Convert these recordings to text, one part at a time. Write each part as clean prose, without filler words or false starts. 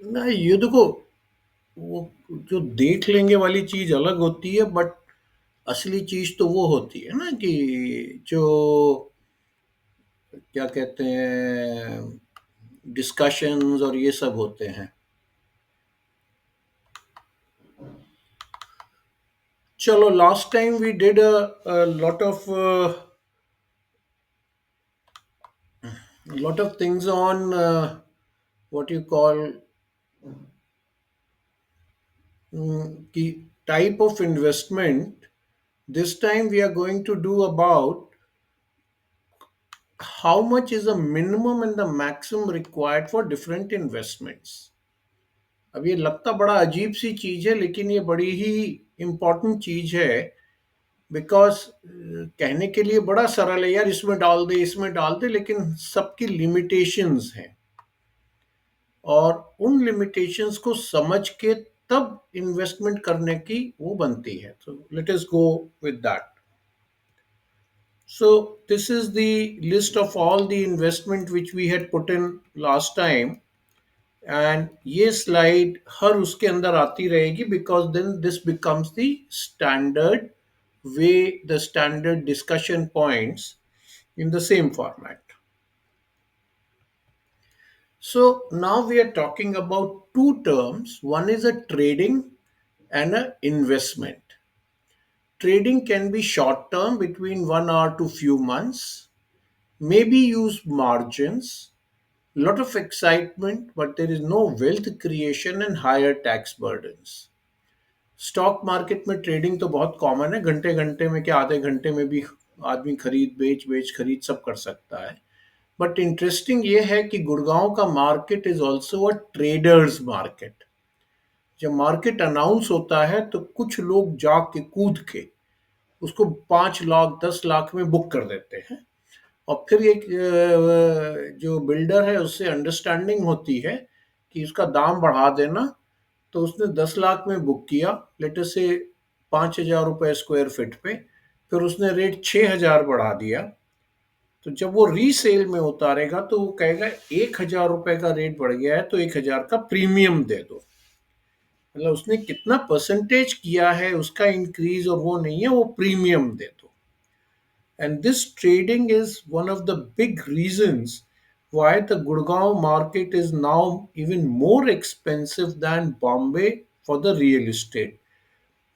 ना ये देखो, वो जो देख लेंगे वाली चीज अलग होती है, बट असली चीज तो वो होती है ना कि जो क्या कहते हैं, डिस्कशंस और ये सब होते हैं। चलो, last time we did a lot of things on what you call the type of investment. This time we are going to do about how much is the minimum and the maximum required for different investments. अब ये लगता बड़ा अजीब सी चीज है, लेकिन ये बड़ी ही इम्पोर्टेंट चीज है। बिकॉज कहने के लिए बड़ा सरल है यार, इसमें डाल दे इसमें डाल दे, लेकिन सबकी लिमिटेशंस हैं। और उन लिमिटेशंस को समझ के तब इन्वेस्टमेंट करने की वो बनती है। तो let us go with that. So this is the list of all the investment which we had put in last time, and ये slide हर उसके अंदर आती रहेगी, because then this becomes the standard way, the standard discussion points in the same format. So now we are talking about two terms. One is a trading and a investment. Trading can be short term, between 1 hour to few months, maybe use margins, lot of excitement, but there is no wealth creation and higher tax burdens. Stock market में trading तो बहुत common है, घंटे घंटे में क्या आधे घंटे में भी आदमी खरीद बेच बेच खरीद सब कर सकता है। बट इंटरेस्टिंग ये है कि गुड़गांव का market is also a traders market. जब मार्केट अनाउंस होता है तो कुछ लोग जाग के कूद के उसको 5 लाख 10 लाख में बुक कर देते हैं। और फिर एक जो बिल्डर है उससे अंडरस्टैंडिंग होती है कि उसका दाम बढ़ा देना। तो उसने 10 लाख में बुक किया, लेटर से 5,000 रुपये स्क्वायर फीट पे। फिर उसने रेट 6,000 बढ़ा दिया। तो जब वो रीसेल में उतारेगा तो वो कहेगा 1,000 रुपये का रेट बढ़ गया है तो 1,000 का प्रीमियम दे दो। मतलब उसने कितना परसेंटेज किया है उसका इंक्रीज, और वो नहीं है, वो प्रीमियम दे दो। And this trading is one of the big reasons why the Gurgaon market is now even more expensive than Bombay for the real estate.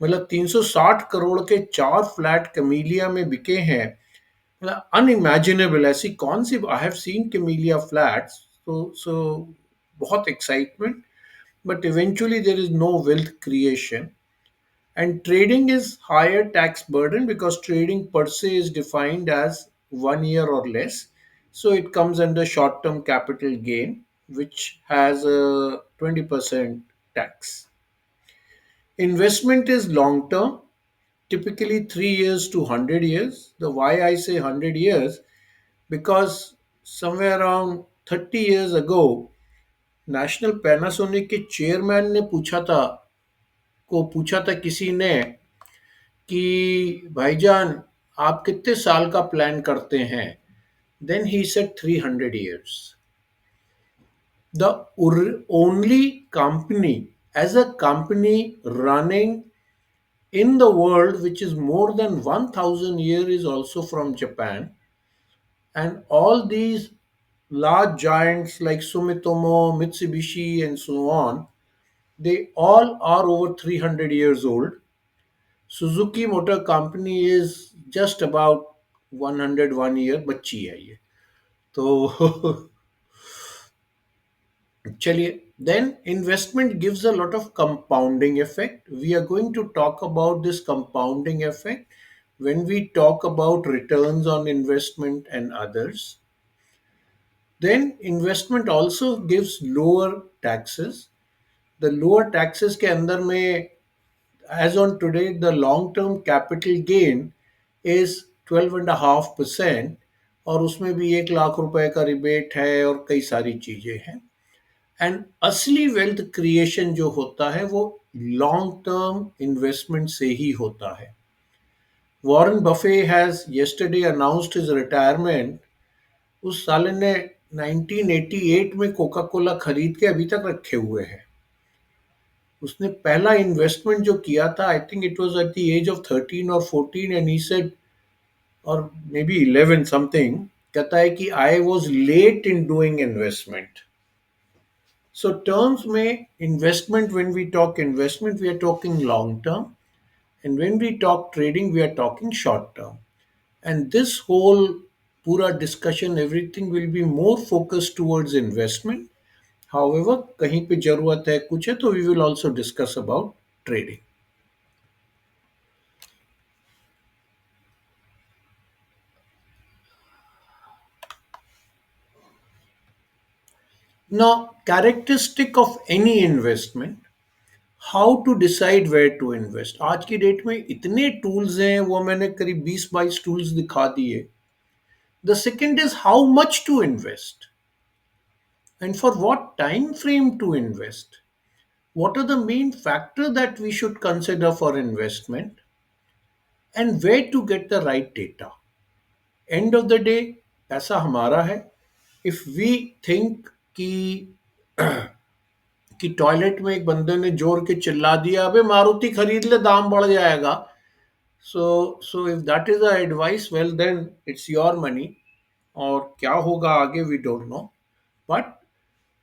मतलब 360 करोड़ के 4 फ्लैट कमीलिया में बिके हैं। मतलब अनइमेजिनेबल। ऐसी कौन सी, I have seen Camellia flats, so बहुत excitement, but eventually there is no wealth creation. And trading is higher tax burden because trading per se is defined as 1 year or less. So it comes under short term capital gain, which has a 20% tax. Investment is long term, typically 3 years to 100 years. The why I say 100 years, because somewhere around 30 years ago, national Panasonic के chairman ने पूछा था किसी ने कि भाईजान आप कितने साल का प्लान करते हैं। Then he said 300 years। The only company, as a company running in the world which is more than 1,000 years, is also from Japan. And all these large giants like Sumitomo, Mitsubishi, and so on, they all are over 300 years old. Suzuki motor company is just about 101 year बच्ची है ये। तो चलिए, then investment gives a lot of compounding effect. We are going to talk about this compounding effect when we talk about returns on investment and others. Then investment also gives lower taxes. The lower taxes के अंदर में, as on today, the long term capital gain is 12.5%, और उसमें भी 1 लाख रुपए का rebate है और कई सारी चीजें हैं। एंड असली वेल्थ क्रिएशन जो होता है वो लॉन्ग टर्म इन्वेस्टमेंट से ही होता है। Warren Buffett has yesterday announced his retirement। उस साले ने 1988 में कोका कोला खरीद के अभी तक रखे हुए हैं। उसने पहला इन्वेस्टमेंट जो किया था, I think it was at the age of 13 और 14, एंड ही सेड, और मे बी 11 समथिंग, कहता है कि I was late in doing investment. So terms में investment, when we talk investment we are talking long term, and when we talk trading we are talking short term. And this whole pura discussion, everything will be more focused towards investment. However, कहीं पे जरूरत है कुछ है तो we will also discuss about trading. Now, characteristic of any investment, how to decide where to invest. आज की date में इतने टूल्स हैं, वो मैंने करीब 20-22 टूल्स दिखा दिए. The second is how much to invest and for what time frame to invest. What are the main factors that we should consider for investment, and where to get the right data. End of the day, पैसा हमारा है. If we think कि toilet में एक बंदे ने जोर के चिल्ला दिया, अबे मारुति खरीद ले दाम बढ़ जाएगा, so if that is the advice, well then it's your money. और क्या होगा आगे we don't know. But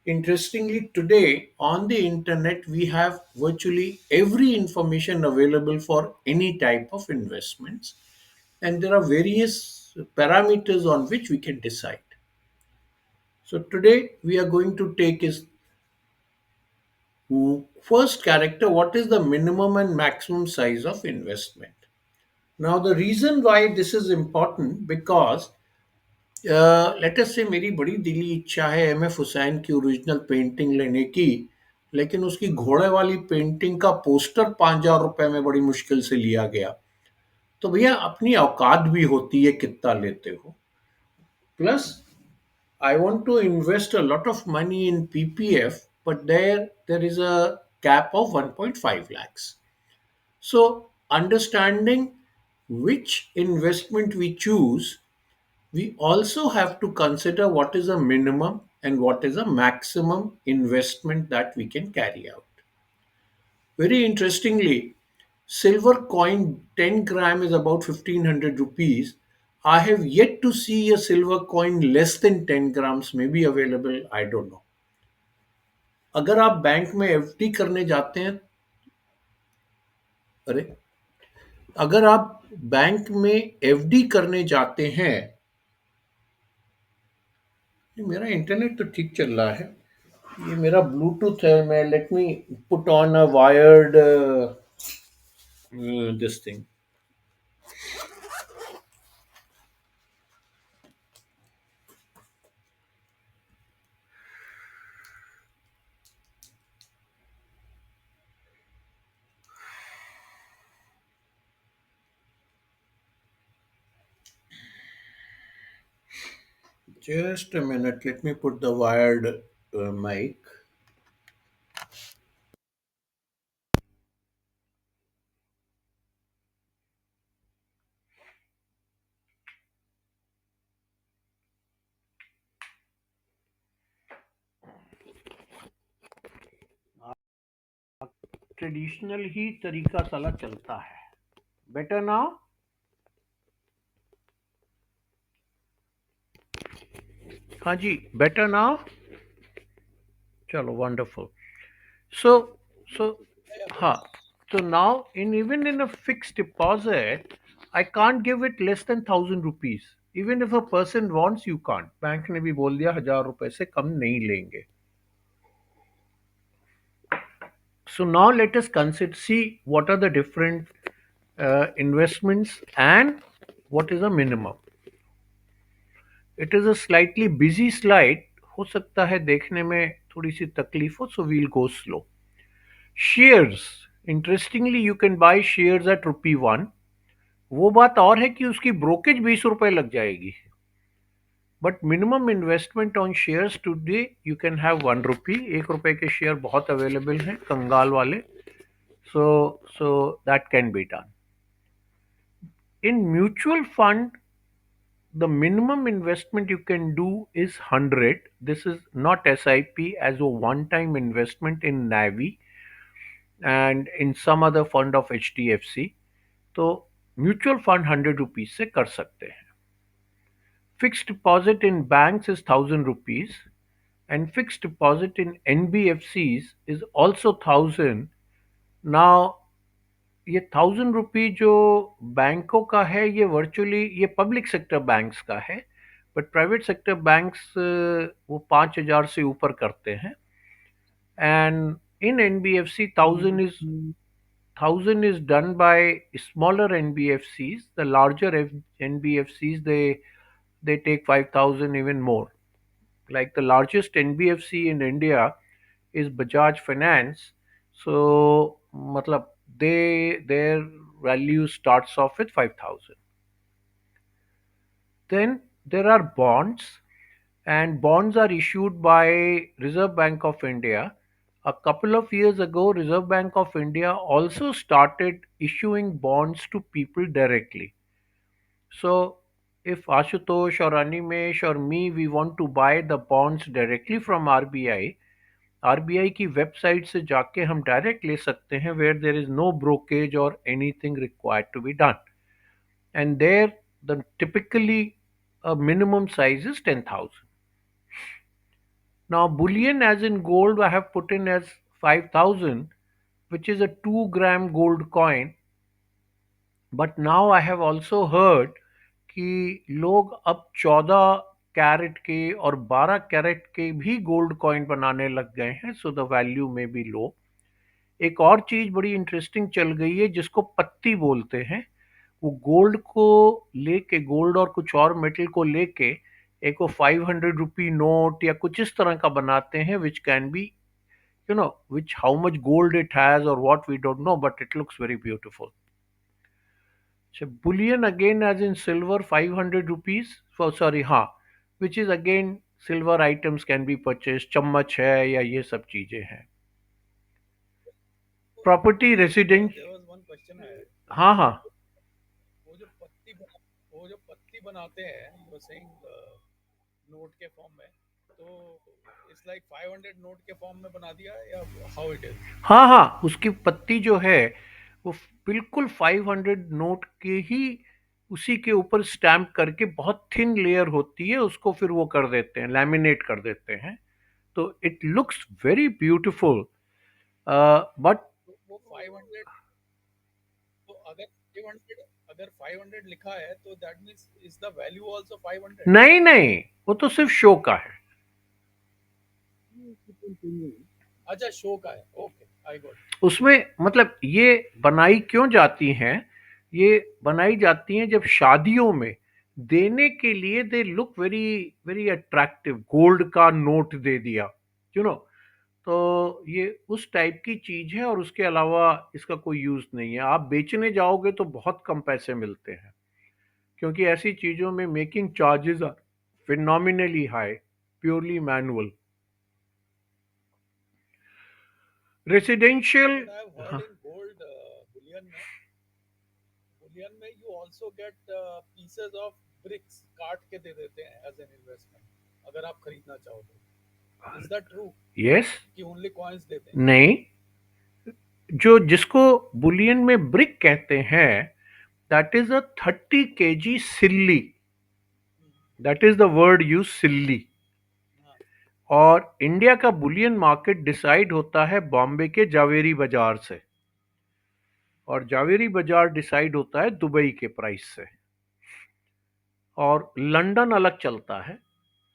interestingly, today on the internet, we have virtually every information available for any type of investments, and there are various parameters on which we can decide. So, today we are going to take is first character, what is the minimum and maximum size of investment. Now, the reason why this is important, because let us से मेरी बड़ी दिली इच्छा है M F Hussain की original painting लेने की, लेकिन उसकी घोड़े वाली पेंटिंग का पोस्टर 5,000 रुपए में बड़ी मुश्किल से लिया गया. तो भैया अपनी औकात भी होती है कितना लेते हो. Plus I want to invest a lot of money in PPF, but there is a cap of 1.5 lakhs. So understanding which investment we choose, we also have to consider what is a minimum and what is a maximum investment that we can carry out. Very interestingly, silver coin 10 gram is about 1500 rupees. I have yet to see a silver coin less than 10 grams may be available. I don't know. अगर आप bank में FD करने जाते हैं, अरे अगर आप bank में एफडी करने जाते हैं, मेरा इंटरनेट तो ठीक चल रहा है, ये मेरा ब्लूटूथ है, मैं let me put on a wired this thing. Just a minute, let me put the wired mic. Traditional ही तरीका साला चलता है. Better now. हाँ जी, बेटर नाउ. चलो वंडरफुल. सो सो हाँ, so now even in a fixed deposit, I can't give it less than 1,000 rupees. Even if a person wants, you can't. Bank ने भी बोल दिया 1,000 रुपए से कम नहीं लेंगे. So now let us consider, see what are the different investments and what is the minimum. It is a slightly busy slide. हो सकता है देखने में थोड़ी सी तकलीफ हो, so we'll go slow. Shares. Interestingly, you can buy shares at ₹1. वो बात और है कि उसकी ब्रोकेज 20 रुपए लग जाएगी. But minimum investment on shares today you can have ₹1. 1 रुपए के शेयर बहुत अवेलेबल हैं कंगाल वाले. So that can be done. In mutual fund, the minimum investment you can do is 100. This is not SIP, as a one time investment in Navi and in some other fund of HDFC. तो mutual fund 100 rupees से कर सकते हैं. Fixed deposit in banks is 1000 rupees and fixed deposit in NBFCs is also 1000. Now ये 1000 रुपी जो बैंकों का है, ये वर्चुअली ये पब्लिक सेक्टर बैंक्स का है, बट प्राइवेट सेक्टर बैंक्स वो 5000 से ऊपर करते हैं. And in NBFC 1000 is done by smaller NBFCs. The larger NBFCs, they take 5000, even more. Like the largest NBFC in India is Bajaj Finance. So matlab their value starts off with 5000. Then there are bonds, and bonds are issued by Reserve Bank of India. A couple of years ago, Reserve Bank of India also started issuing bonds to people directly. So if Ashutosh or Animesh or me, we want to buy the bonds directly from RBI, RBI की website से जाके हम direct ले सकते हैं, where there is no brokerage और anything required to be done. And there the typically minimum size is 10,000. Now bullion as in gold I have put in as 5,000, which is a 2 gram gold coin. But now I have also heard कि लोग अब 14 carat के और 12 carat के भी gold coin बनाने लग गए हैं. सो द वैल्यू में बी लो. एक और चीज बड़ी इंटरेस्टिंग चल गई है जिसको पत्ती बोलते हैं. वो गोल्ड को लेके, गोल्ड और कुछ और मेटल को लेके एक वो 500 रुपी नोट या कुछ इस तरह का बनाते हैं, which can be which how much gold it has और what we don't know, but it looks very beautiful. So bullion again as in silver 500 rupees for, sorry, हाँ, which is again silver items can be purchased. चम्मच है या ये सब चीजें हैं. Property resident. There was one question I had. हाँ हाँ. वो जो पत्ती बनाते हैं, यू सेइंग नोट के फॉर्म में, तो इट्स लाइक 500 नोट के फॉर्म में बना दिया या हाउ इट इज? हाँ हाँ, उसकी पत्ती जो है वो बिल्कुल 500 नोट के ही उसी के ऊपर स्टैम्प करके बहुत थिन लेयर होती है, उसको फिर वो कर देते हैं, लैमिनेट कर देते हैं. तो it looks very beautiful. But वो 500, तो अगर 500 लिखा है तो that means is the value also 500? नहीं नहीं, वो तो सिर्फ शो का है. अच्छा, शो का है. Okay, I got. उसमें मतलब ये बनाई क्यों जाती हैं, ये बनाई जाती हैं जब शादियों में देने के लिए. They look very very attractive. Gold का नोट दे दिया, यू नो. तो ये उस टाइप की चीज है और उसके अलावा इसका कोई यूज नहीं है. आप बेचने जाओगे तो बहुत कम पैसे मिलते हैं, क्योंकि ऐसी चीजों में making charges are phenomenally high, purely manual. Residential. I have heard in gold bullion में you also get pieces of bricks काट के दे देते हैं as an investment, अगर आप खरीदना चाहो तो. Is that true? यस. कि only coins देते हैं? नहीं, जो जिसको बुलियन में ब्रिक कहते हैं, दैट इज अ 30 kg सिल्ली. That is the word use, सिल्ली. और इंडिया का बुलियन मार्केट डिसाइड होता है बॉम्बे के जावेरी बाजार से, और जावेरी बाजार डिसाइड होता है दुबई के प्राइस से, और लंदन अलग चलता है.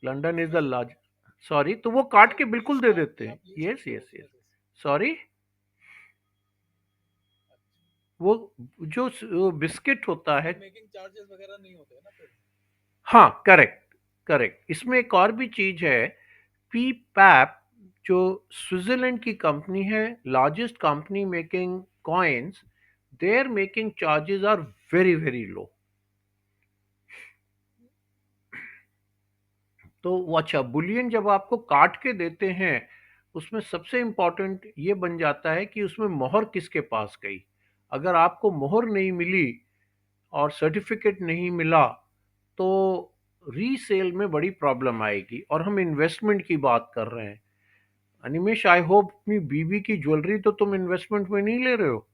London is the large. Sorry, तो वो काट के बिल्कुल दे देते हैं. Yes yes yes. सॉरी, वो जो बिस्किट होता है. मेकिंग चार्जेस वगैरह नहीं होते ना फिर? हाँ, करेक्ट करेक्ट. इसमें एक और भी चीज है. पी पैप जो स्विट्जरलैंड की कंपनी है, largest company making coins, their making charges are very very low. तो अच्छा, बुलियन जब आपको काट के देते हैं, उसमें सबसे इंपॉर्टेंट ये बन जाता है कि उसमें मोहर किसके पास गई. अगर आपको मोहर नहीं मिली और सर्टिफिकेट नहीं मिला, तो रीसेल में बड़ी प्रॉब्लम आएगी। और हम इन्वेस्टमेंट की बात कर रहे हैं। अनिमेश, आई होप अपनी बीवी की ज्वेलरी तो तुम इन्वेस्टमेंट में नहीं ले रहे हो?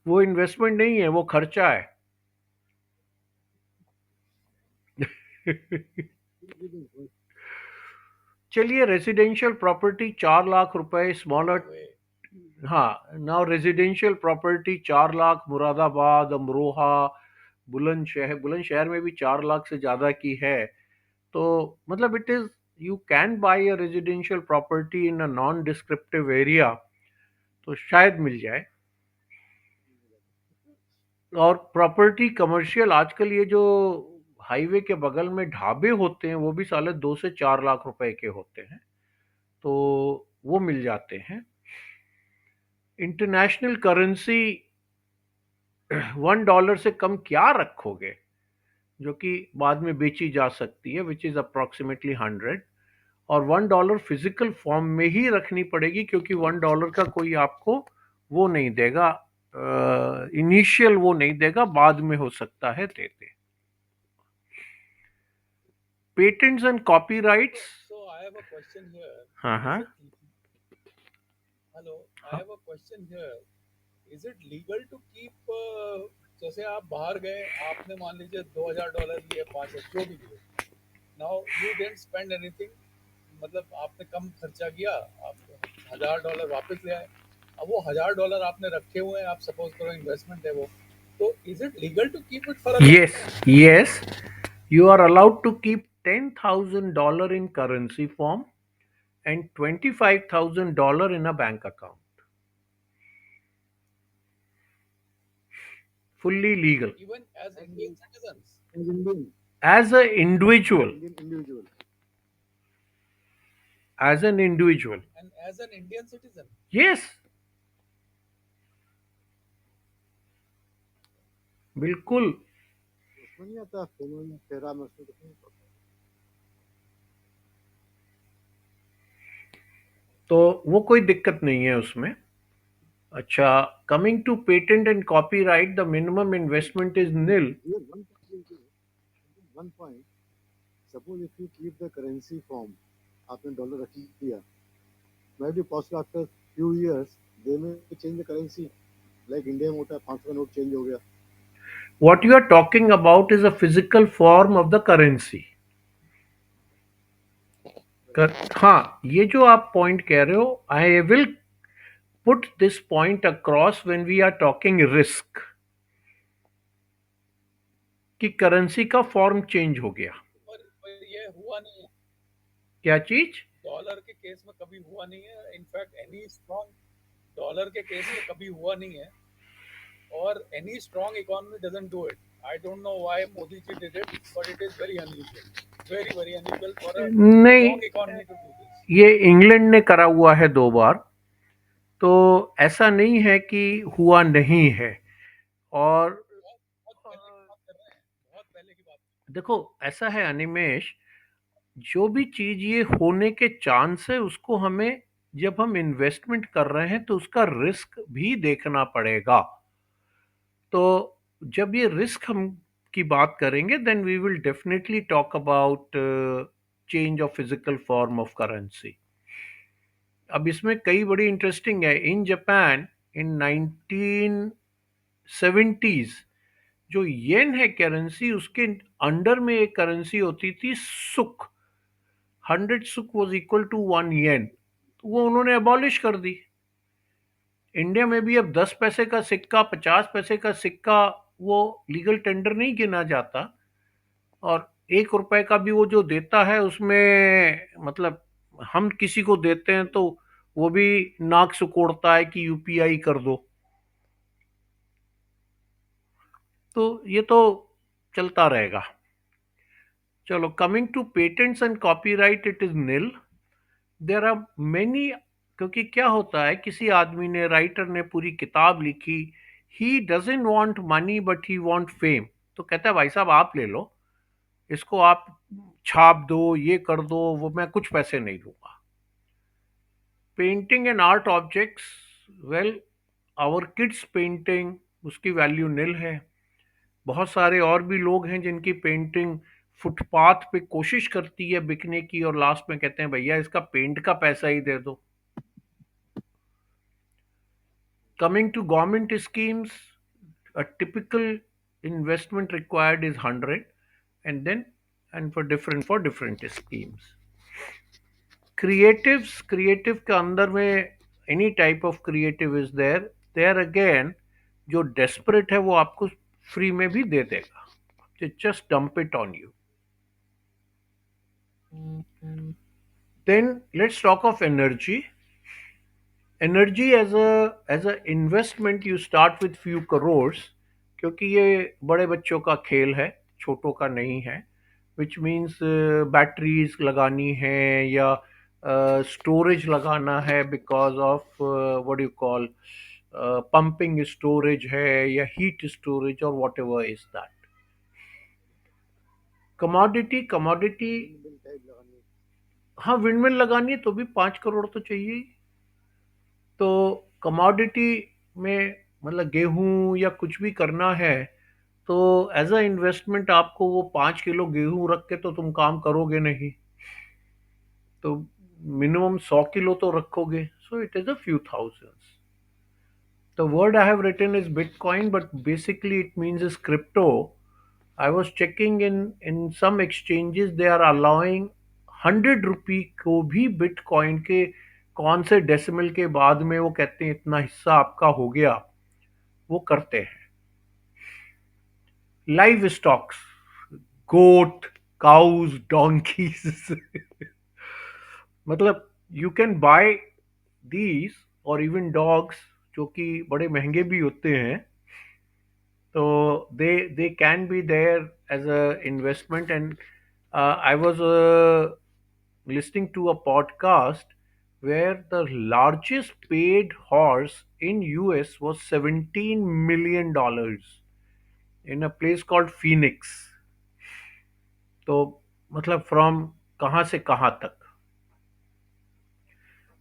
वो इन्वेस्टमेंट नहीं है, वो खर्चा है। चलिए, रेजिडेंशियल प्रॉपर्टी 4 लाख रुपए स्मॉलर। वे हाँ, now residential property 4 lakh, Moradabad, Amroha, Bulandshahr. Bulandshahr में भी 4 लाख से ज्यादा की है। तो मतलब it is, you can buy a residential property in a non descriptive area, तो शायद मिल जाए। और प्रॉपर्टी कमर्शियल, आजकल ये जो हाईवे के बगल में ढाबे होते हैं वो भी साले 2 से 4 लाख रुपए के होते हैं, तो वो मिल जाते हैं। इंटरनेशनल करेंसी $1 से कम क्या रखोगे, जो कि बाद में बेची जा सकती है, विच इज अप्रोक्सीमेटली 100। और $1 फिजिकल फॉर्म में ही रखनी पड़ेगी, क्योंकि $1 का कोई आपको वो नहीं देगा, इनिशियल वो नहीं देगा, बाद में हो सकता है दे दे। Patents and copyrights. so I have a question here. हाँ Is हाँ it hello? I हाँ। have a question here. Is it legal to keep जैसे आप बाहर गए, आपने मान लीजिए $2000 लिए, 5 जो भी लिए, now you don't spend anything, मतलब आपने कम खर्चा किया, आप $1000 वापस ले आए, अब वो $1000 आपने रखे हुए हैं, आप सपोज करो इन्वेस्टमेंट है वो, तो is it legal to keep it for a long Yes, time? yes, you are allowed to keep $10,000 in currency form and $25,000 in a bank account. Fully legal. Even as Indian citizens As an individual. As an individual. And as an Indian citizen? Yes, बिल्कुल। तो वो कोई दिक्कत नहीं है उसमें। अच्छा, coming to patent and copyright, the minimum investment is nil. What you are talking about is a physical form of the currency. हाँ, ये जो आप पॉइंट कह रहे हो, I will put this point across when we are talking risk, कि currency का form change हो गया। पर ये हुआ नहीं है, क्या चीज? डॉलर के केस में कभी हुआ नहीं है, इनफैक्ट एनी स्ट्रॉन्ग डॉलर के केस में कभी हुआ नहीं है, और any strong economy doesn't do it. I don't know why Modi ji did it, but it is very unusual, very very unusual for a नहीं, strong economy to do this. ये England ने करा हुआ है 2 बार, तो ऐसा नहीं है कि हुआ नहीं है। और बहुत बहुत पहले की बात कर रहे हैं, बहुत पहले की बात। देखो, ऐसा है अनिमेश, जो भी चीज ये होने के चांस है, उसको हमें, जब हम इन्वेस्टमेंट कर रहे हैं तो उसका रिस्क भी देखना पड़ेगा। तो जब ये रिस्क हम की बात करेंगे, then we will definitely talk about change of physical form of currency. अब इसमें कई बड़ी इंटरेस्टिंग है। इन जापान, इन 1970s, जो येन है करेंसी, उसके अंडर में एक करेंसी होती थी सुक। 100 सुक वॉज इक्वल टू 1 येन। तो वो उन्होंने अबॉलिश कर दी। इंडिया में भी अब 10 पैसे का सिक्का, 50 पैसे का सिक्का, वो लीगल टेंडर नहीं गिना जाता। और 1 रुपए का भी वो जो देता है, उसमें मतलब हम किसी को देते हैं तो वो भी नाक सिकोड़ता है कि यूपीआई कर दो। तो ये तो चलता रहेगा। चलो, coming to patents and copyright, it is nil. There are many, क्योंकि क्या होता है, किसी आदमी ने, राइटर ने पूरी किताब लिखी, he doesn't want money but he want fame. तो कहता है भाई साहब आप ले लो, इसको आप छाप दो, ये कर दो, वो मैं कुछ पैसे नहीं लूंगा। Painting and art objects, well, our kids painting, उसकी वैल्यू निल है। बहुत सारे और भी लोग हैं जिनकी पेंटिंग फुटपाथ पे कोशिश करती है बिकने की, और लास्ट में कहते हैं भैया इसका पेंट का पैसा ही दे दो। Coming to government schemes, a typical investment required is 100, and then and for different schemes. Creative के अंदर में any type of creative is there. There again, जो desperate है वो आपको फ्री में भी दे देगा. Just dump it on you. Then let's talk of energy. Energy as a investment you start with few crores, क्योंकि ये बड़े बच्चों का खेल है, छोटों का नहीं है। विच मीन्स बैटरीज लगानी है या स्टोरेज लगाना है because of what you call pumping storage है या हीट स्टोरेज और what ever is that. Commodity commodity हाँ, विंडमिल लगानी है तो भी 5 करोड़ तो चाहिए ही। तो कमोडिटी में मतलब गेहूं या कुछ भी करना है तो एज अ इन्वेस्टमेंट आपको वो 5 किलो गेहूं रख के तो तुम काम करोगे नहीं, तो मिनिमम 100 किलो तो रखोगे। So it is a few thousands. The word I have written is Bitcoin, but basically it means is crypto. I was checking in some exchanges they are allowing 100 रुपी को भी बिटकॉइन के कौन से decimal के बाद में वो कहते हैं इतना हिस्सा आपका हो गया, वो करते हैं। लाइव स्टॉक्स, गोट, काउज, डोंकीज मतलब यू कैन बाय दीज, और इवन डॉग्स जो कि बड़े महंगे भी होते हैं, so they can be there as a investment. And I was listening to a podcast where the largest paid horse in US was $17 million in a place called Phoenix. तो मतलब from कहाँ से कहाँ तक।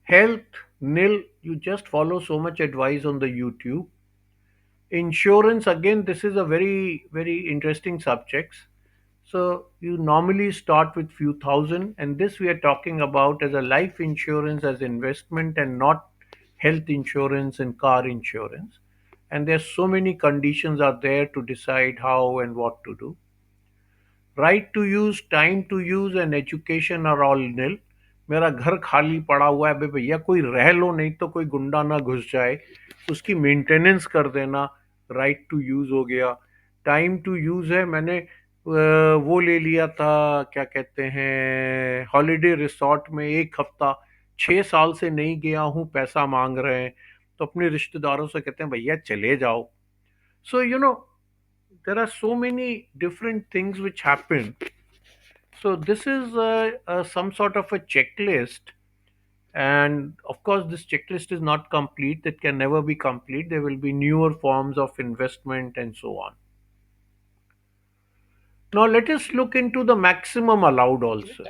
Health nil, you just follow so much advice on the YouTube. Insurance, again, this is a very interesting subject. So you normally start with few thousand, and this we are talking about as a life insurance as investment and not health insurance and car insurance. And there's so many conditions are there to decide how and what to do. Right to use, time to use and education are all nil. मेरा घर खाली पड़ा हुआ है, भैया कोई रह लो, नहीं तो कोई गुंडा ना घुस जाए, उसकी मेंटेनेंस कर देना, राइट टू यूज हो गया। टाइम टू यूज है, मैंने वो ले लिया था, क्या कहते हैं, हॉलीडे रिसोर्ट में 1 हफ्ता, 6 साल से नहीं गया हूँ, पैसा मांग रहे हैं, तो अपने रिश्तेदारों से कहते हैं भैया चले जाओ। सो there are so many different things which happen. So this is some sort of a checklist, and of course this checklist is not complete. It can never be complete. There will be newer forms of investment and so on. Now let us look into the maximum allowed Actually, also.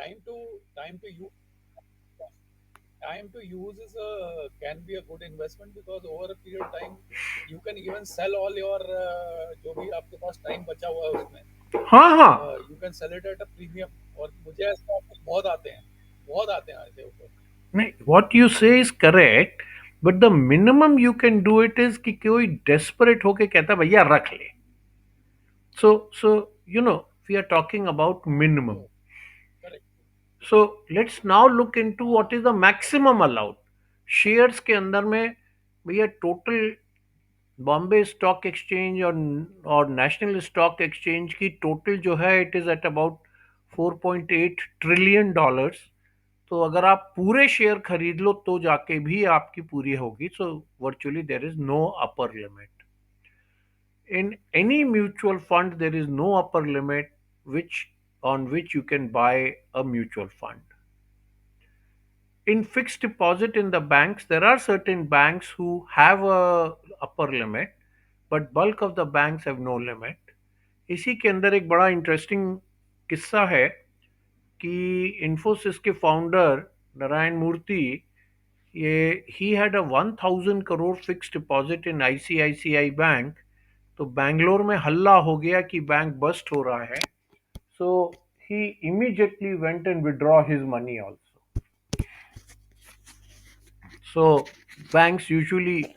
time to use is a can be a good investment because over a period of time you can even sell all your जो भी आपके पास time बचा हुआ है उसमें हाँ हाँ, you can sell it at a premium. और मुझे ऐसे ऑफर बहुत आते हैं ऐसे ऑफर। नहीं, what you say is correct, but the minimum you can do it is कि कोई desperate होके कहता भैया रख ले। So we are talking about minimum. Oh correct. So let's now look into what is the maximum allowed. Shares के अंदर में भैया टोटल बॉम्बे स्टॉक एक्सचेंज और नेशनल स्टॉक एक्सचेंज की टोटल जो है it is at about 4.8 trillion dollars. तो अगर आप पूरे शेयर खरीद लो तो जाके भी आपकी पूरी होगी। So virtually there is no upper limit. In any mutual fund, there is no upper limit which on which you can buy a mutual fund. In fixed deposit in the banks, there are certain banks who have a upper limit, but bulk of the banks have no limit. इसी के अंदर एक बड़ा interesting किस्सा है कि इन्फोसिस के founder Narayan मूर्ति, ये he had a 1000 crore fixed deposit in ICICI Bank, तो बैंगलोर में हल्ला हो गया कि बैंक बस्ट हो रहा है. So he immediately went and withdraw his money also. So banks usually,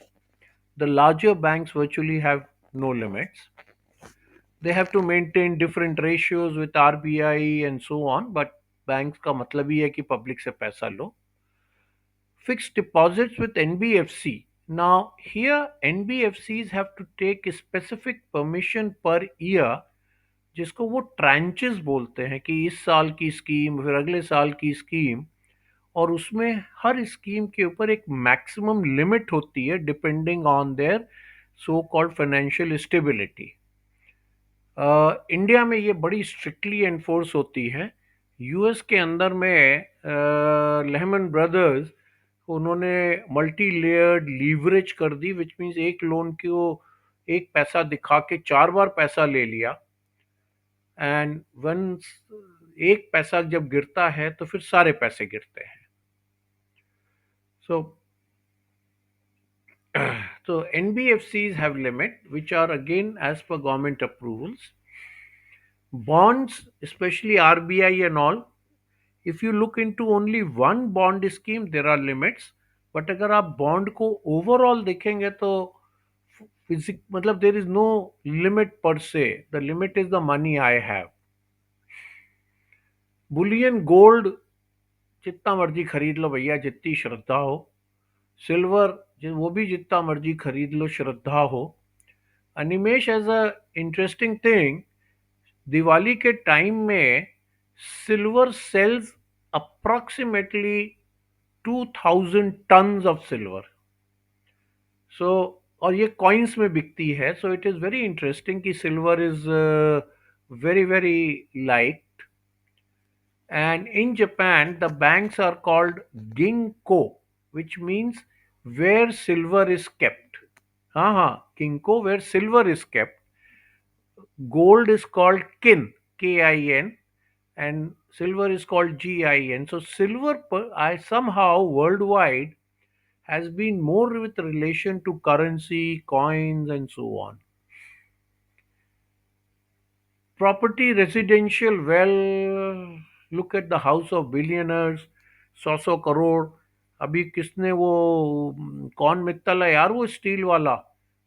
the larger banks virtually have no limits. They have to maintain different ratios with RBI and so on, but banks का मतलब ही है कि public से पैसा लो. Fixed deposits with NBFC. Now here NBFCs have to take a specific permission per year, जिसको वो tranches बोलते हैं कि इस साल की स्कीम फिर अगले साल की स्कीम. और उसमें हर स्कीम के ऊपर एक मैक्सिमम लिमिट होती है depending on their so called financial stability. India में ये बड़ी स्ट्रिक्टली एनफोर्स होती है. यूएस के अंदर में लेहमन ब्रदर्स, उन्होंने मल्टी लेयर्ड लीवरेज कर दी, विच मीन्स एक लोन को एक पैसा दिखा के 4 बार पैसा ले लिया. एंड वन एक पैसा जब गिरता है तो फिर सारे पैसे गिरते हैं. सो so NBFCs have limit which are again as per government approvals. Bonds, especially RBI and all, if you look into only one bond scheme, there are limits. But अगर आप bond को overall देखेंगे तो मतलब there is no limit per se. The limit is the money I have. Bullion gold जितना मर्जी खरीद लो भैया, जितनी श्रद्धा हो. सिल्वर वो भी जितना मर्जी खरीद लो, श्रद्धा हो. Animesh, as a interesting thing, Diwali के टाइम में silver sales approximately 2000 tons of silver. So और ये कॉइन्स में बिकती है. So it is very interesting कि silver is very very like. And in Japan, the banks are called Ginko, which means where silver is kept. Ginko, where silver is kept. Gold is called Kin, K-I-N, and silver is called G-I-N. So silver, I somehow worldwide has been more with relation to currency, coins, and so on. Property residential, well, look at the house of billionaires, 100 crore. अभी किसने वो कौन मित्तल है यार, वो steel वाला,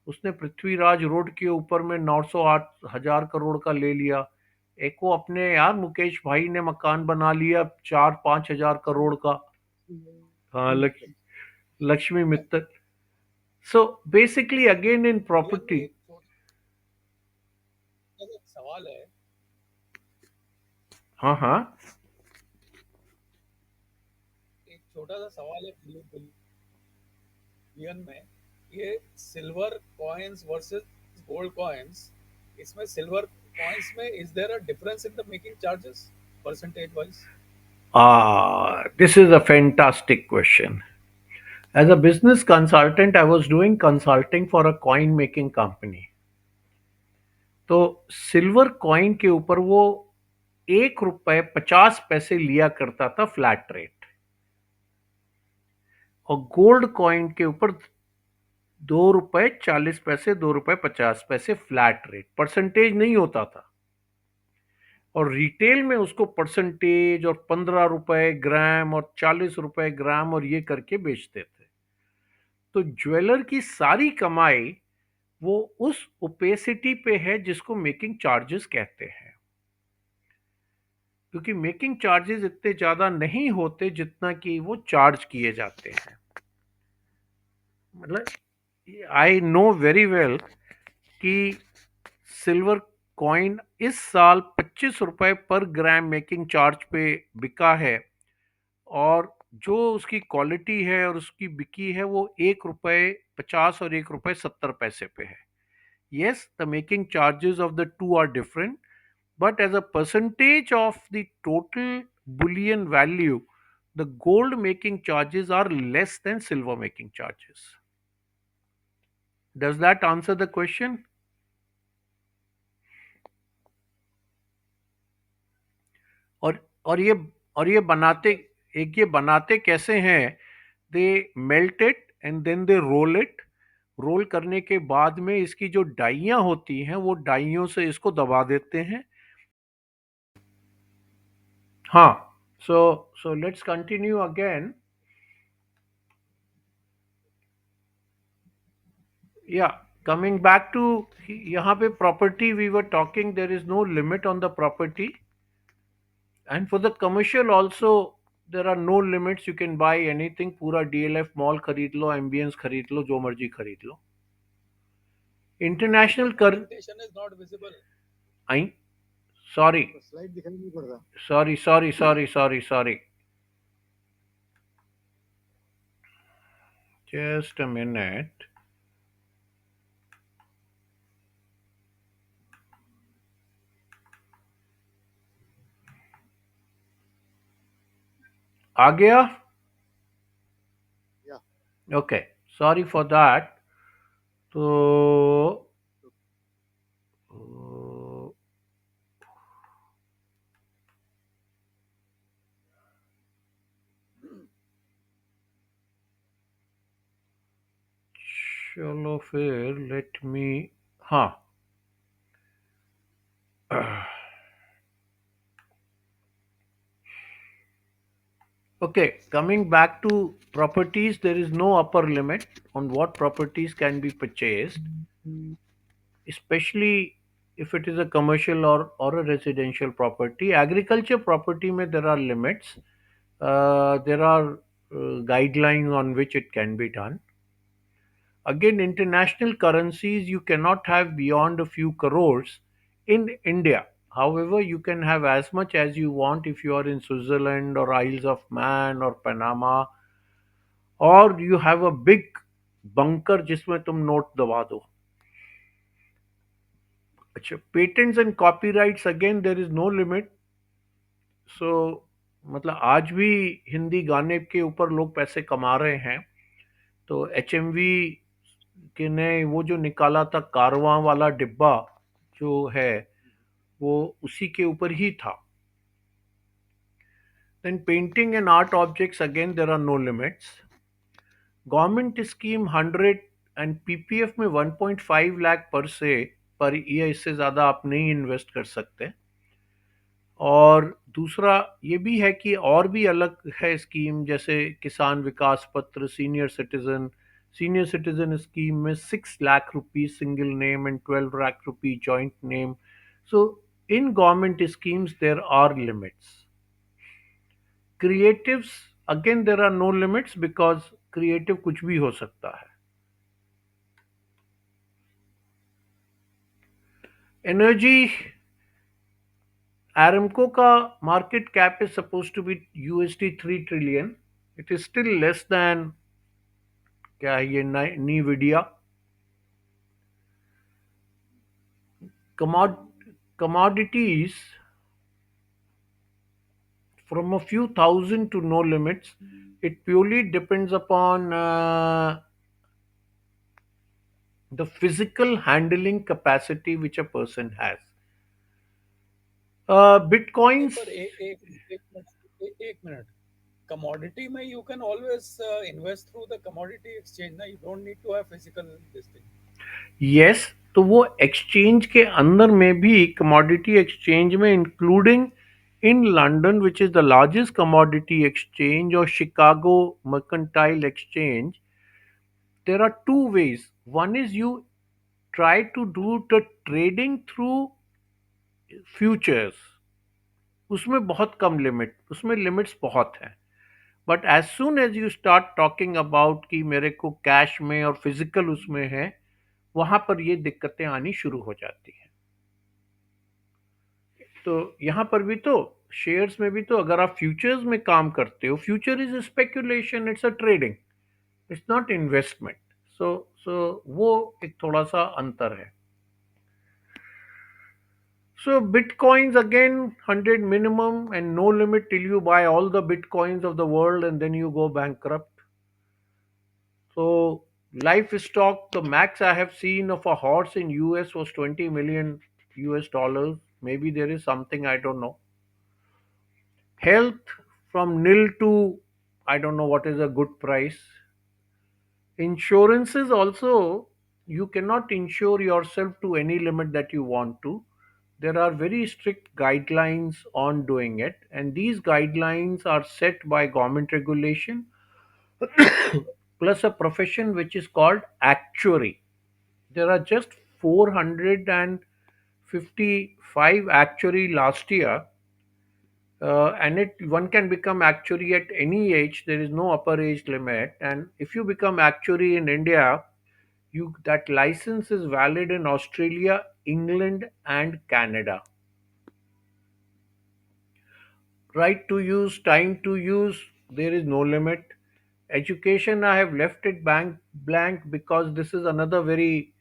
उसने Prithviraj road के ऊपर में 908,000 करोड़ का ले लिया. एक वो अपने यार मुकेश भाई ने मकान बना लिया 4-5 हजार करोड़ का. हाँ, Lakshmi Mittal. So basically again in भैया प्रॉपर्टी. एक छोटा सा सवाल है. हाँ हाँ. एक छोटा सा सवाल है बिलियन में. ये silver coins versus gold coins, इसमें सिल्वर कॉइन्स में is there a difference in the making charges percentage wise? This is a fantastic question. As a business consultant, I was doing consulting for a coin making company. तो silver coin के ऊपर वो 1 रुपए 50 पैसे लिया करता था फ्लैट रेट. और गोल्ड कॉइन के ऊपर 2 रुपए 40 पैसे 2 रुपए 50 पैसे फ्लैट रेट, परसेंटेज नहीं होता था. और रिटेल में उसको परसेंटेज और 15 रुपए ग्राम और 40 रुपए ग्राम और ये करके बेचते थे. तो ज्वेलर की सारी कमाई वो उस ओपेसिटी पे है जिसको मेकिंग चार्जेस कहते हैं. क्योंकि मेकिंग चार्जेस इतने ज्यादा नहीं होते जितना कि वो चार्ज किए जाते हैं. मतलब आई नो वेरी वेल कि सिल्वर कॉइन इस साल 25 रुपए पर ग्राम मेकिंग चार्ज पे बिका है. और जो उसकी क्वालिटी है और उसकी बिकी है वो 1 रुपए 50 और 1 रुपए 70 पैसे पे है. Yes, the making charges of the two are different, but as a percentage of the total bullion value, the gold making charges are less than silver making charges. Does that answer the question? और ये बनाते, एक ये बनाते कैसे हैं? They melt it and then they roll it. Roll करने के बाद में इसकी जो डाइयाँ होती हैं वो डाइयों से इसको दबा देते हैं। हाँ, so let's continue again. Yeah, coming back to यहाँ पे property we were talking, there is no limit on the property, and for the commercial also there are no limits. You can buy anything. पूरा DLF mall खरीद लो, ambience खरीद लो, जो मर्जी खरीद लो. Your International कर presentation is not visible. I sorry slide दिखाई नहीं पड़ रहा. Sorry just a minute. आ गया. या ओके, सॉरी फॉर दैट. तो चलो फिर लेट मी. हाँ. Okay, coming back to properties, there is no upper limit on what properties can be purchased, especially if it is a commercial or a residential property. Agriculture property, mein there are limits. There are guidelines on which it can be done. Again, international currencies you cannot have beyond a few crores in India. However, you can have as much as you want if you are in Switzerland or Isles of Man or Panama, और you have a big bunker जिसमें तुम note दबा दो. अच्छा, patents and copyrights again there is no limit. So मतलब आज भी हिंदी गाने के ऊपर लोग पैसे कमा रहे हैं. तो HMV के ने वो जो निकाला था कारवां वाला डिब्बा जो है वो उसी के ऊपर ही था. Then painting and art objects again there are no limits. Government scheme 100 and PPF में 1.5 लाख पर से पर ईयर, इससे ज़्यादा आप नहीं इन्वेस्ट कर सकते. और दूसरा ये भी है कि और भी अलग है स्कीम, जैसे किसान विकास पत्र, सीनियर सिटीजन स्कीम में 6 lakh rupees single name and 12 lakh rupee joint name. So in government schemes there are limits. Creatives again there are no limits because creative कुछ भी हो सकता है. एनर्जी, Aramco का market cap is supposed to be USD 3 trillion. It is still less than क्या है ये NVIDIA. Commod commodities from a few thousand to no limits. It purely depends upon the physical handling capacity which a person has. नहीं Bitcoins. पर एक minute commodity में you can always invest through the commodity exchange ना you don't need to have physical this thing. Yes, तो वो exchange के अंदर में भी कमोडिटी एक्सचेंज में including in London which is the largest commodity exchange और Chicago mercantile exchange, there are two ways. One is you try to do the trading through futures. उसमें बहुत कम लिमिट, उसमें लिमिट्स बहुत हैं. But as soon as you start talking about कि मेरे को कैश में और फिजिकल उसमें है, वहां पर ये दिक्कतें आनी शुरू हो जाती हैं. तो यहाँ पर भी तो शेयर्स में भी तो अगर आप फ्यूचर्स में काम करते हो, future is speculation, it's a trading, it's not investment. So वो एक थोड़ा सा अंतर है. So bitcoins again 100 minimum and no limit till you buy all the bitcoins of the world and then you go bankrupt. So livestock, the max I have seen of a horse in US was 20 million US dollars. Maybe there is something I don't know. Health from nil to I don't know what is a good price. Insurances also you cannot insure yourself to any limit that you want to. There are very strict guidelines on doing it, and these guidelines are set by government regulation plus a profession which is called actuary. There are just 455 actuary last year, and it one can become actuary at any age. There is no upper age limit, and if you become actuary in India, you that license is valid in Australia, England, and Canada. Right to use, time to use, there is no limit. Education, I have left it blank because this is another very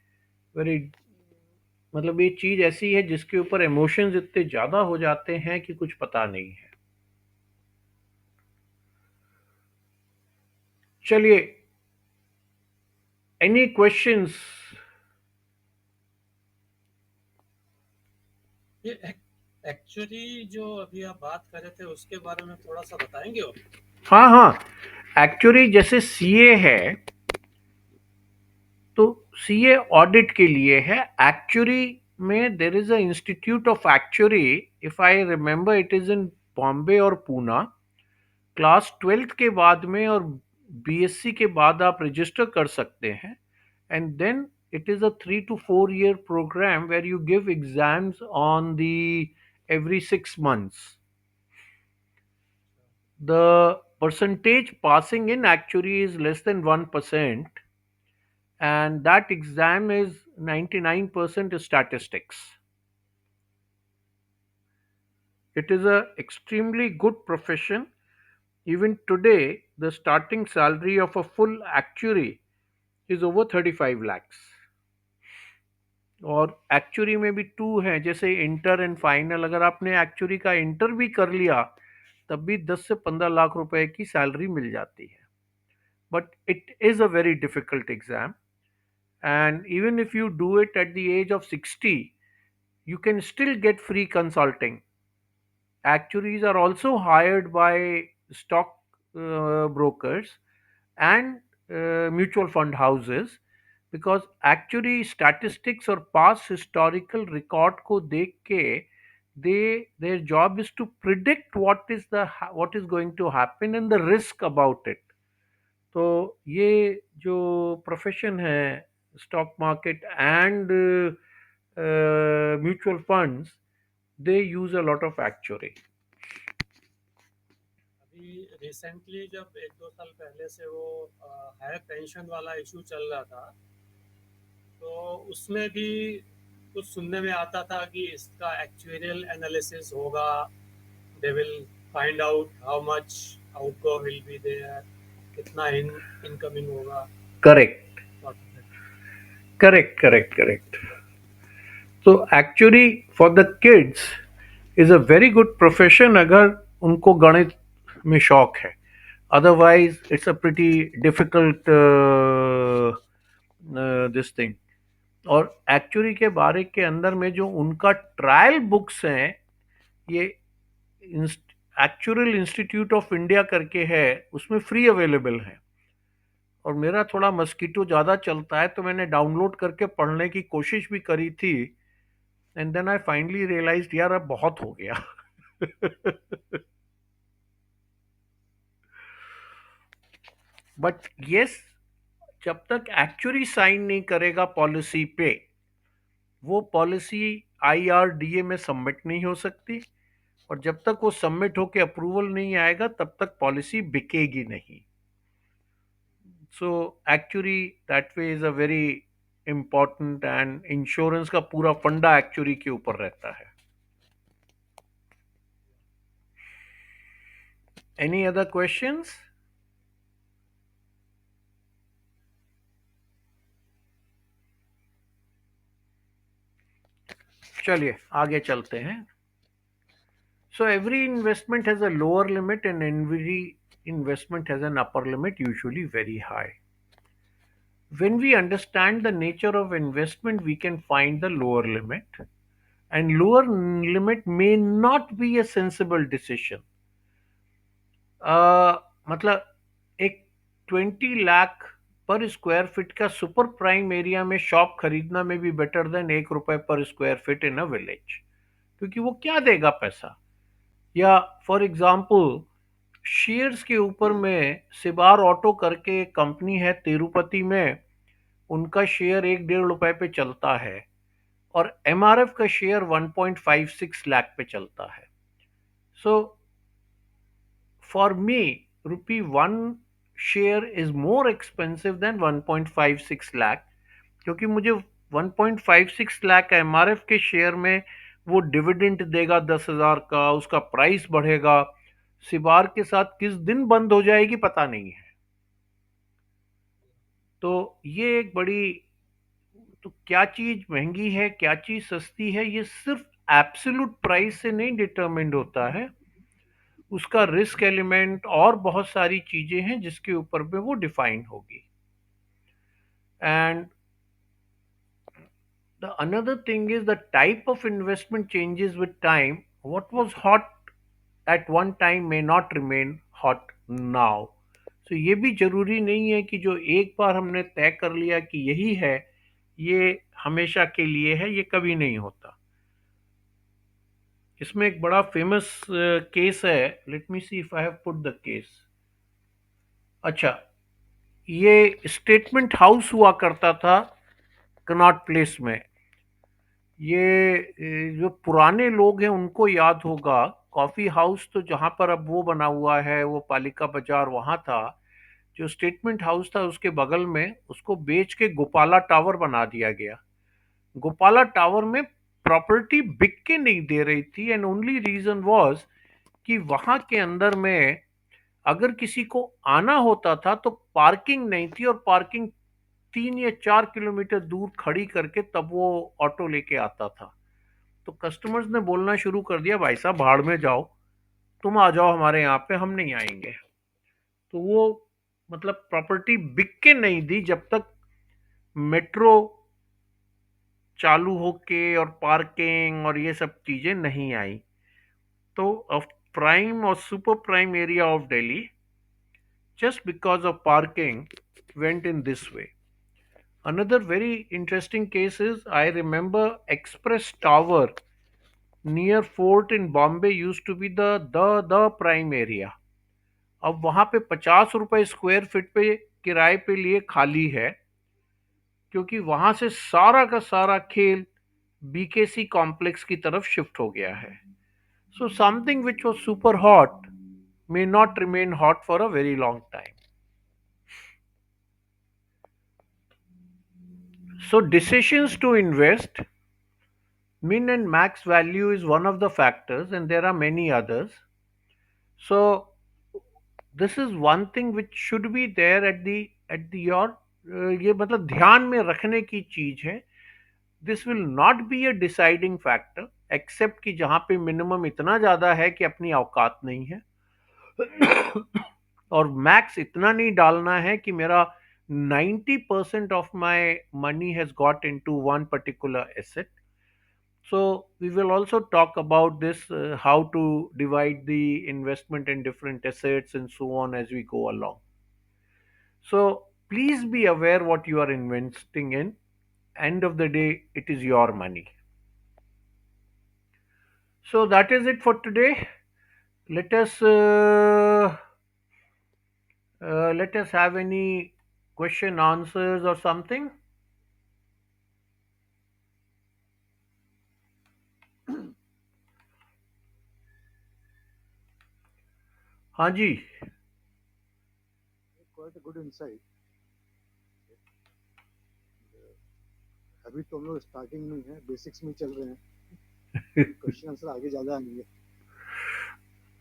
मतलब ये चीज ऐसी है जिसके ऊपर emotions इतने ज्यादा हो जाते हैं कि कुछ पता नहीं है. चलिए, एनी क्वेश्चंस? ये एक्चुअली जो अभी आप बात कर रहे थे उसके बारे में थोड़ा सा बताएंगे आप? हाँ हाँ, एक्चुअली जैसे सीए है, तो सीए ऑडिट के लिए है. एक्चुअली में there is a institute of actuary, if I remember it is in Bombay और पूना. क्लास 12th के बाद में और बीएससी के बाद आप रजिस्टर कर सकते हैं, and then it is a 3 to 4 year program where you give exams on the every 6 months. The percentage passing in actually is less than 1%, and that exam is 99% statistics. It is a extremely good profession. Even today, the starting salary of a full actuary is over 35 lakhs. और actuary में भी to हैं, जैसे inter and final. अगर आपने actuary का inter भी कर लिया तब भी 10 से 15 लाख रुपए की सैलरी मिल जाती है. But it is a very difficult exam, and even if you do it at the age of 60, you can still get free consulting. Actuaries are also hired by stock brokers and mutual fund houses, because actually statistics और past historical record को देख के their job is to predict what is going to happen and the risk about it. तो ये जो profession है, stock market and mutual funds, they use a lot of actuary. अभी recently जब 1-2 साल पहले से वो हायर पेंशन वाला इशू चल रहा था, तो उसमें भी कुछ सुनने में आता था कि इसका एक्चुअरियल एनालिसिस होगा. They will find out how much outgo will be there, कितना इनकमिंग होगा. Correct, What is it? correct. So actuary for the kids is a very good profession अगर उनको गणित में शौक है. Otherwise, it's a pretty difficult this thing. और actuary के बारे के अंदर में जो उनका ट्रायल बुक्स हैं, ये एक्चुअल इंस्टीट्यूट ऑफ इंडिया करके है, उसमें फ्री अवेलेबल है. और मेरा थोड़ा मस्कीटो ज़्यादा चलता है, तो मैंने डाउनलोड करके पढ़ने की कोशिश भी करी थी, and then I finally realised यार अब बहुत हो गया. बट यस, जब तक एक्चुअली साइन नहीं करेगा पॉलिसी पे, वो पॉलिसी आईआरडीए में सबमिट नहीं हो सकती, और जब तक वो सबमिट होके अप्रूवल नहीं आएगा तब तक पॉलिसी बिकेगी नहीं. So actually that way is a very important, and insurance का पूरा फंडा एक्चुअली के ऊपर रहता है. Any other questions? चलिए आगे चलते हैं. So every investment has a lower limit and every investment has an upper limit, usually very high. When we understand the nature of investment, we can find the lower limit, and lower limit may not be a sensible decision. मतलब एक 20 लाख पर square feet का super prime area में shop खरीदना में भी better than 1 रुपए पर square feet in a village, क्योंकि वो क्या देगा पैसा। या फॉर एग्जाम्पल शेयर्स के ऊपर में सिबार ऑटो करके एक कंपनी है तिरुपति में, उनका शेयर 1-1.5 रुपए पे चलता है और एमआरएफ का शेयर 1.56 लाख पे चलता है। So for me rupee one share is more expensive than 1.56 lakh, क्योंकि मुझे 1.56 लाख एमआरएफ के शेयर में वो डिविडेंड देगा 10,000 का, उसका प्राइस बढ़ेगा, सिबार के साथ किस दिन बंद हो जाएगी पता नहीं है। तो ये एक बड़ी, तो क्या चीज महंगी है क्या चीज सस्ती है, ये सिर्फ एब्सोल्यूट प्राइस से नहीं डिटरमिन्ड होता है, उसका रिस्क एलिमेंट और बहुत सारी चीजें हैं जिसके ऊपर में वो डिफाइन होगी। And the another thing is the type of investment changes with time. What was hot at one time may not remain hot now. So ये भी जरूरी नहीं है कि जो एक बार हमने तय कर लिया कि यही है ये हमेशा के लिए है, ये कभी नहीं होता। इसमें एक बड़ा फेमस केस है, let me see if I have put the case. अच्छा, ये स्टेटमेंट हाउस हुआ करता था कनॉट प्लेस में। ये जो पुराने लोग हैं उनको याद होगा, कॉफी हाउस तो जहाँ पर अब वो बना हुआ है वो पालिका बाजार वहाँ था, जो स्टेटमेंट हाउस था उसके बगल में उसको बेच के गोपाला टावर बना दिया गया। गोपाला टावर में प्रॉपर्टी बिक के नहीं दे रही थी एंड ओनली रीजन वाज कि वहाँ के अंदर में अगर किसी को आना होता था तो पार्किंग नहीं थी, और पार्किंग 3 या 4 किलोमीटर दूर खड़ी करके तब वो ऑटो लेके आता था। तो कस्टमर्स ने बोलना शुरू कर दिया, भाई साहब भाड़ में जाओ, तुम आ जाओ हमारे यहाँ पे, हम नहीं आएंगे। तो वो मतलब प्रॉपर्टी बिक के नहीं दी जब तक मेट्रो चालू होके और पार्किंग और ये सब चीजें नहीं आई। तो प्राइम और super prime area of Delhi just because of parking went in this way. Another very interesting case is I remember Express Tower near Fort in Bombay used to be the prime area. अब वहां पे 50 रुपए square feet पे किराए पे लिए खाली है, क्योंकि वहां से सारा का सारा खेल बीकेसी कॉम्प्लेक्स की तरफ शिफ्ट हो गया है। So something which was super hot may not remain hot for a very long time. So decisions to invest, min and max value is one of the factors and there are many others. So this is one thing which should be there at the your ये मतलब ध्यान में रखने की चीज है। This will not be a deciding factor except कि जहां पे मिनिमम इतना ज्यादा है कि अपनी औकात नहीं है और मैक्स इतना नहीं डालना है कि मेरा 90% of my money has got into one particular asset. So we will also talk about this, how to divide the investment in different assets and so on as we go along. So please be aware what you are investing in. End of the day, it is your money. So that is it for today. Let us have any question answers or something. हाँ जी, Quite a good insight. अभी तो हम लोग starting में हैं, basics में चल रहे हैं, क्वेश्चन आंसर आगे ज्यादा आएंगे।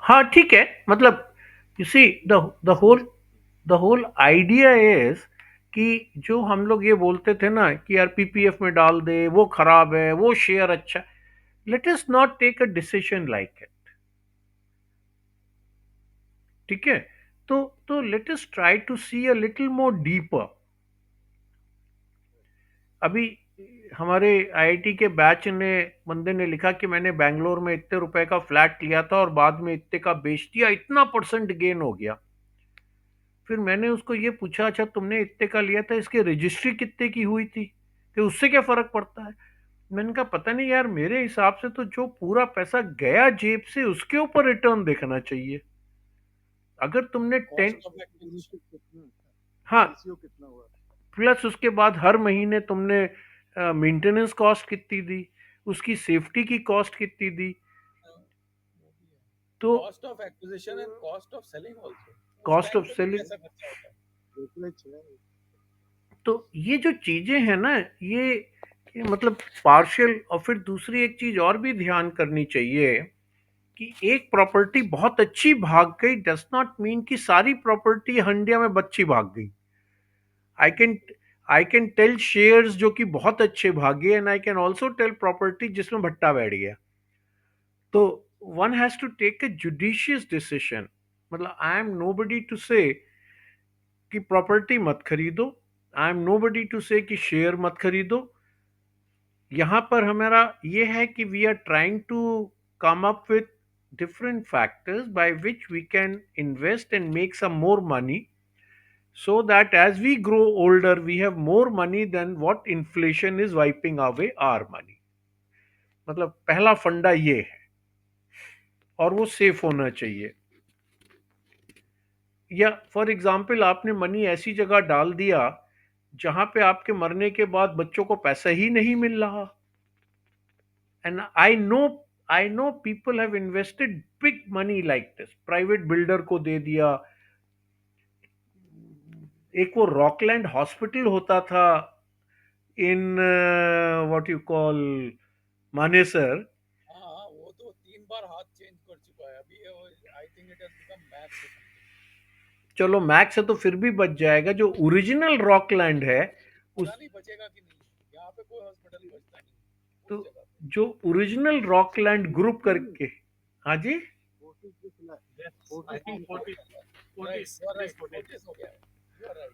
हाँ ठीक है, मतलब you see the whole idea is कि जो हम लोग ये बोलते थे ना कि यार पीपीएफ में डाल दे, वो खराब है, वो शेयर अच्छा, let us not take a decision like it. ठीक है, तो let us try to see a little more deeper. अभी हमारे आईआईटी के बैच ने बंदे ने लिखा कि मैंने बैंगलोर में इतने रुपए का फ्लैट लिया था और बाद में इतने का बेच दिया, इतना परसेंट गेन हो गया। फिर मैंने उसको ये पूछा, अच्छा तुमने इतने का लिया था, इसकी रजिस्ट्री कितने की हुई थी, कि उससे क्या फर्क पड़ता है? मैंने कहा पता नहीं यार, मेरे हिसाब से तो जो पूरा पैसा गया जेब से उसके ऊपर रिटर्न देखना चाहिए। अगर तुमने टेन, कॉस्ट ऑफ एक्विजिशन कितना हाँ, रेशियो कितना हुआ? प्लस उसके बाद हर महीने तुमने मेंटेनेंस कॉस्ट कितनी दी, उसकी सेफ्टी की कॉस्ट कितनी दी, वो भी है, तो cost of acquisition and cost of selling also, उस कॉस्ट टाइम ऑफ पे भी सेलिंग। पैसा खर्चा होता है। ब्रोकरेज है। तो ये जो चीजें हैं ना, ये मतलब पार्शियल। और फिर दूसरी एक चीज और भी ध्यान करनी चाहिए कि एक प्रॉपर्टी बहुत अच्छी भाग गई डज नॉट मीन कि सारी प्रॉपर्टी हंडिया में बच्ची भाग गई। I can I can tell shares जो कि बहुत अच्छे भागे, and I can also tell property जिसमें भट्टा बैठ गया। तो one has to take a judicious decision. मतलब आई एम नोबडी टू से कि प्रॉपर्टी मत खरीदो, आई एम नोबडी टू से कि शेयर मत खरीदो। यहाँ पर हमारा ये है कि we are trying to come up with different factors by which we can invest and make some more money, so that as we grow older we have more money than what inflation is wiping away our money। मतलब पहला फंडा ये है, और वो safe होना चाहिए। या फॉर एग्जाम्पल आपने मनी ऐसी जगह डाल दिया जहां पे आपके मरने के बाद बच्चों को पैसा ही नहीं मिल रहा। And I know people have invested big money like this, private builder को दे दिया। एक वो रॉकलैंड हॉस्पिटल होता था in what you call Manesar. हाँ, वो तो 3 बार हाथ चेंज कर चुका है अभी। आई think it has become max और समथिंग। चलो मैक्स है तो फिर भी बच जाएगा, जो ओरिजिनल रॉकलैंड है पता उस, नहीं बचेगा कि नहीं, यहाँ पे कोई हॉस्पिटल बचता नहीं तो उस जगह पे। जो ओरिजिनल रॉकलैंड ग्रुप करके, हाँ जी, Yes, I think 40, right, 40, you are 40, right, 40. Notice हो गया है। You are right.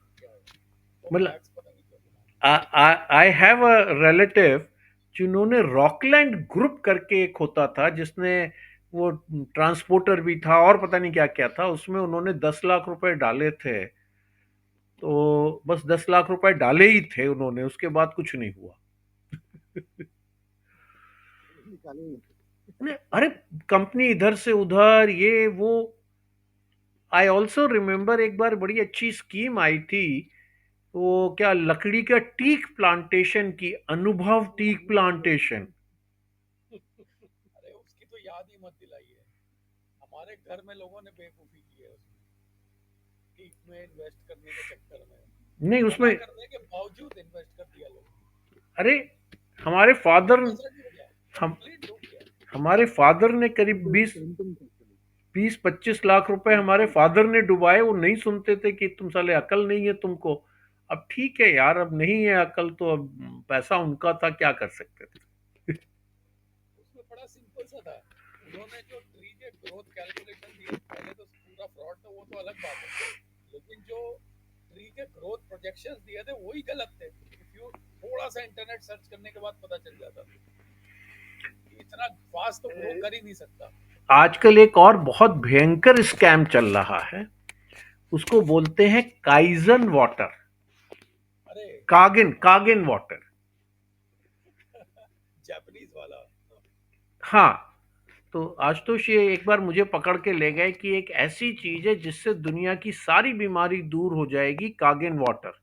वो मतलब मैक्स पता नहीं क्या बना। आई हैव अ रिलेटिव जिन्होंने रॉकलैंड ग्रुप करके एक होता था, जिसने वो ट्रांसपोर्टर भी था और पता नहीं क्या क्या था, उसमें उन्होंने 10 लाख रुपए डाले थे। तो बस 10 लाख रुपए डाले ही थे उन्होंने, उसके बाद कुछ नहीं हुआ। निकालेंगे। अरे कंपनी इधर से उधर, ये वो। आई ऑल्सो रिमेम्बर एक बार बड़ी अच्छी स्कीम आई थी, वो क्या लकड़ी का टीक प्लांटेशन की, अनुभव टीक प्लांटेशन। अरे उसकी तो याद ही मत दिलाइए। हमारे घर में लोगों ने बेवकूफी की है उसमें, टीक में इन्वेस्ट करने के चक्कर में। नहीं मना उसमें, करने के बावजूद इन्वेस्ट कर दिया लोगों ने। अरे हमारे फादर, पैसा डूब गया, हम कंप्लीट डूब गया। हमारे फादर ने करीब 20-25 लाख रुपए हमारे फादर ने डुबाए। वो नहीं सुनते थे कि तुम साले अकल नहीं है तुमको। अब ठीक है यार, अब नहीं है अकल तो अब पैसा उनका था, क्या कर सकते थे। उसमें बड़ा सिंपल सा था। उन्होंने जो ट्री के ग्रोथ कैलकुलेशन दिए, पहले तो पूरा फ्रॉड था, वो तो अलग बात है। लेकिन जो ट्री के ग्रोथ प्रोजेक्शंस दिए थे वही गलत थे। इफ यू थोड़ा सा इंटरनेट सर्च करने के बाद पता चल जाता कि इतना फास्ट तो ग्रो कर ही नहीं सकता। आजकल एक और बहुत भयंकर स्कैम चल रहा है, उसको बोलते हैं काइजन वाटर, अरे कागिन कागिन वाटर। जापानीज वाला। हाँ, तो आशुतोष ये एक बार मुझे पकड़ के ले गए कि एक ऐसी चीज है जिससे दुनिया की सारी बीमारी दूर हो जाएगी, कागिन वाटर।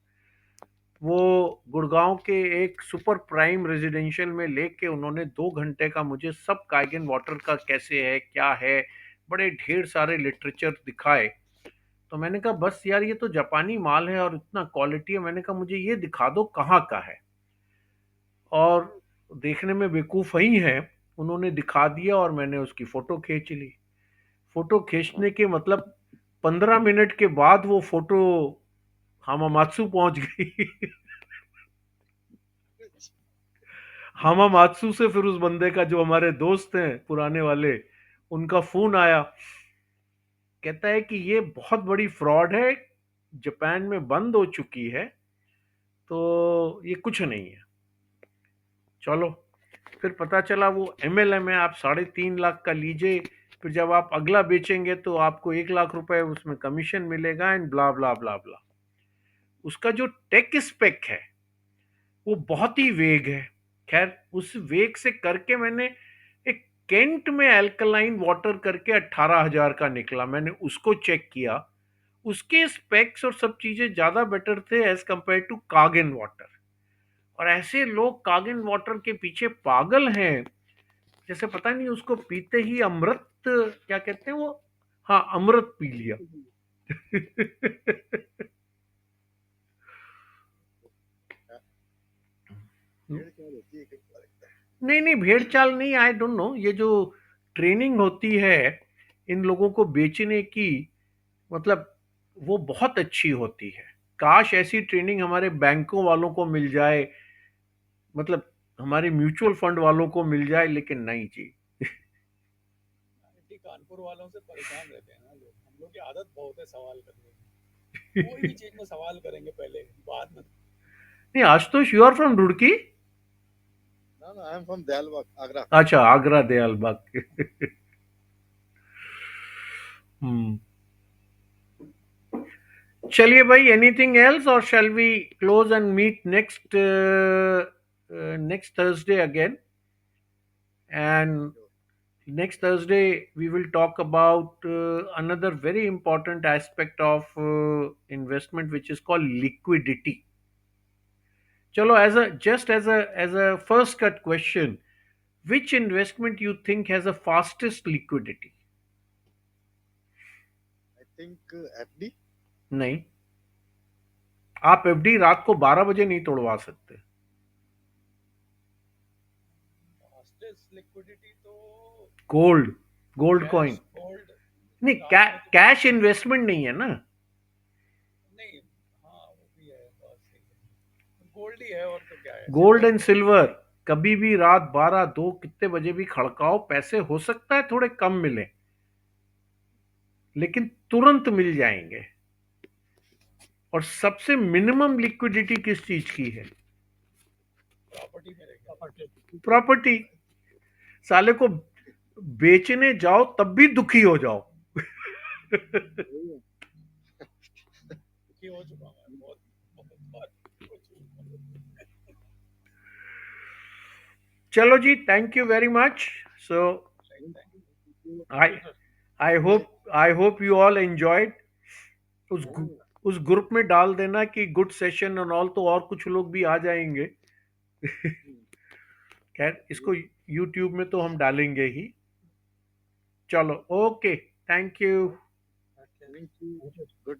वो गुड़गांव के एक सुपर प्राइम रेजिडेंशियल में लेके उन्होंने 2 घंटे का मुझे सब कागिन वाटर का कैसे है क्या है, बड़े ढेर सारे लिटरेचर दिखाए। तो मैंने कहा बस यार, ये तो जापानी माल है और इतना क्वालिटी है, मैंने कहा मुझे ये दिखा दो कहाँ का है। और देखने में बेवकूफ़ ही है, उन्होंने दिखा दिया और मैंने उसकी फ़ोटो खींच ली। फ़ोटो खींचने के मतलब 15 मिनट के बाद वो फ़ोटो हामामात्सु पहुंच गई। हामामात्सु से फिर उस बंदे का, जो हमारे दोस्त हैं पुराने वाले, उनका फ़ोन आया। कहता है कि ये बहुत बड़ी फ्रॉड है, जापान में बंद हो चुकी है, तो ये कुछ नहीं है। चलो, फिर पता चला वो एमएलएम है, आप 3.5 लाख का लीजिए, फिर जब आप अगला बेचेंगे तो आपको 1 लाख रुपए उसमें कमीशन मिलेगा एंड ब्ला ब्ला ब्ला ब्ला। उसका जो टेक स्पेक है वो बहुत ही वेग है। खैर उस वेग से करके मैंने एक केंट में अल्कलाइन वाटर करके 18,000 का निकला। मैंने उसको चेक किया, उसके स्पेक्स और सब चीजें ज्यादा बेटर थे एज कंपेयर टू कागन वाटर। और ऐसे लोग कागन वाटर के पीछे पागल हैं, जैसे पता नहीं उसको पीते ही अमृत, क्या कहते हैं वो, हाँ अमृत पी लिया। नहीं नहीं भेड़ चाल नहीं, आई डोंट नो। ये जो ट्रेनिंग होती है इन लोगों को बेचने की, मतलब वो बहुत अच्छी होती है। काश ऐसी ट्रेनिंग हमारे बैंकों वालों को मिल जाए, मतलब हमारे म्यूचुअल फंड वालों को मिल जाए, लेकिन नहीं जी। आईआईटी कानपुर वालों से परेशान रहते हैं ना लोग। हम लोग की आदत बहुत है सवाल करने की। कोई भी चीज में सवाल करेंगे पहले, बाद में। नहीं, Ashutosh you are from Roorkee? No, no, I am from Dayalbagh, Agra. अच्छा, आगरा दयालबाग। हम्म। चलिए भाई, एनीथिंग एल्स और shall we close and meet next next Thursday again? And next Thursday we will talk about another very important aspect of investment, which is called liquidity. Chalo, as a just as a first cut question, which investment you think has the fastest liquidity? I think FD. नहीं, आप FD रात को 12 बजे नहीं तोड़वा सकते। Fastest liquidity तो gold, gold coin. Cash, gold. नहीं, रात में तो कैश इन्वेस्टमेंट नहीं है ना। नहीं, हाँ वो भी है, बात सही है। गोल्ड ही है, और तो क्या है, गोल्ड सिल्वर एंड तो। सिल्वर कभी भी रात 12 2 कितने बजे भी खड़काओ, पैसे हो सकता है थोड़े कम मिले, लेकिन तुरंत मिल जाएंगे। और सबसे मिनिमम लिक्विडिटी किस चीज की है? प्रॉपर्टी में रहेगा। प्रॉपर्टी। प्रॉपर्टी। साले को बेचने जाओ तब भी दुखी हो जाओ। दुखी हो चुका हूँ मैं, बहुत बहुत बार हो चुका हूँ। चलो जी, thank you very much. So Thank you. I I hope you all enjoyed. उस उस ग्रुप में डाल देना कि गुड सेशन एंड ऑल, तो और कुछ लोग भी आ जाएंगे। खैर इसको यूट्यूब में तो हम डालेंगे ही। चलो, okay, thank you. Thank you. Good.